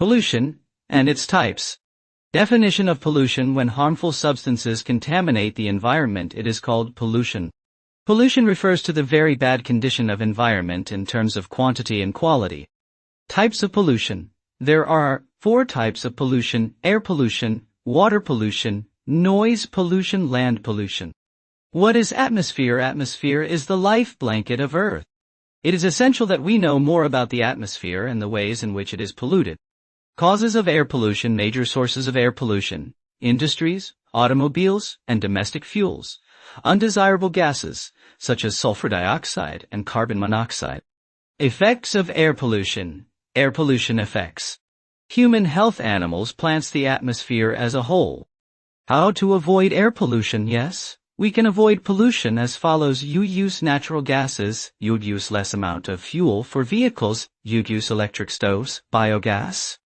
Pollution and its types. Definition of pollution: when harmful substances contaminate the environment, it is called pollution. Pollution refers to the very bad condition of environment in terms of quantity and quality. Types of pollution. There are 4 types of pollution: air pollution, water pollution, noise pollution, land pollution. What is atmosphere? Atmosphere is the life blanket of Earth. It is essential that we know more about the atmosphere and the ways in which it is polluted. Causes of air pollution. Major sources of air pollution: industries, automobiles, and domestic fuels. Undesirable gases, such as sulfur dioxide and carbon monoxide. Effects of air pollution. Air pollution effects. Human health, animals, plants, the atmosphere as a whole. How to avoid air pollution? Yes, we can avoid pollution as follows. You use natural gases. You'd use less amount of fuel for vehicles. You'd use electric stoves, biogas.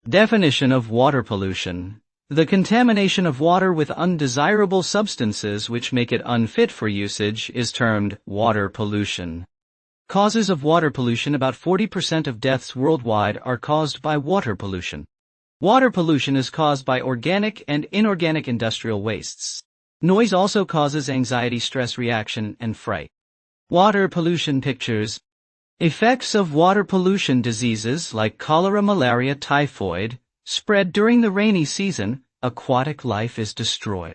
Definition of water pollution. The contamination of water with undesirable substances which make it unfit for usage is termed water pollution. Causes of water pollution. About 40% of deaths worldwide are caused by water pollution. Water pollution is caused by organic and inorganic industrial wastes. Noise also causes anxiety, stress reaction, and fright. Water pollution pictures. Effects of water pollution: diseases like cholera, malaria, typhoid spread during the rainy season. Aquatic life is destroyed.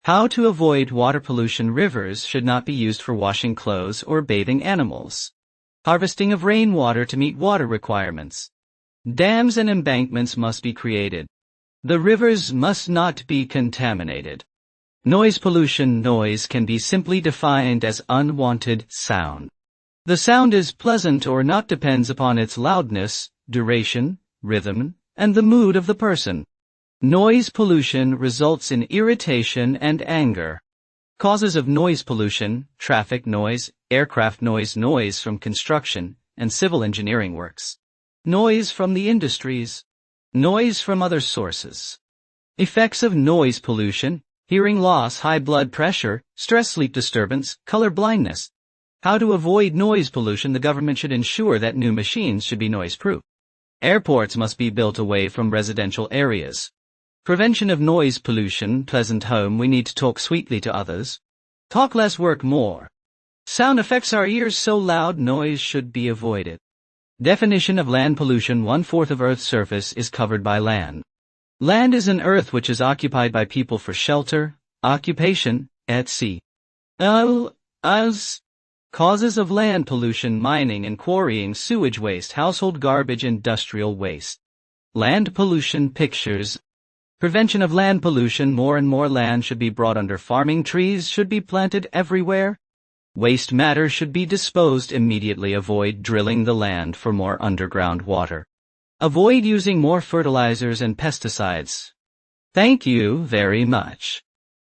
How to avoid water pollution? Rivers should not be used for washing clothes or bathing animals. Harvesting of rainwater to meet water requirements. Dams and embankments must be created. The rivers must not be contaminated. Noise pollution. Noise can be simply defined as unwanted sound. The sound is pleasant or not, depends upon its loudness, duration, rhythm, and the mood of the person. Noise pollution results in irritation and anger. Causes of noise pollution: traffic noise, aircraft noise, noise from construction and civil engineering works, noise from the industries, noise from other sources. Effects of noise pollution: hearing loss, high blood pressure, stress, sleep disturbance, color blindness. How to avoid noise pollution? The government should ensure that new machines should be noise-proof. Airports must be built away from residential areas. Prevention of noise pollution: pleasant home. We need to talk sweetly to others. Talk less, work more. Sound affects our ears, so loud noise should be avoided. Definition of land pollution: 1/4 of Earth's surface is covered by land. Land is an earth which is occupied by people for shelter, occupation, etc. Causes of land pollution: mining and quarrying, sewage waste, household garbage, industrial waste. Land pollution pictures. Prevention of land pollution: more and more land should be brought under farming. Trees should be planted everywhere. Waste matter should be disposed immediately. Avoid drilling the land for more underground water. Avoid using more fertilizers and pesticides. Thank you very much.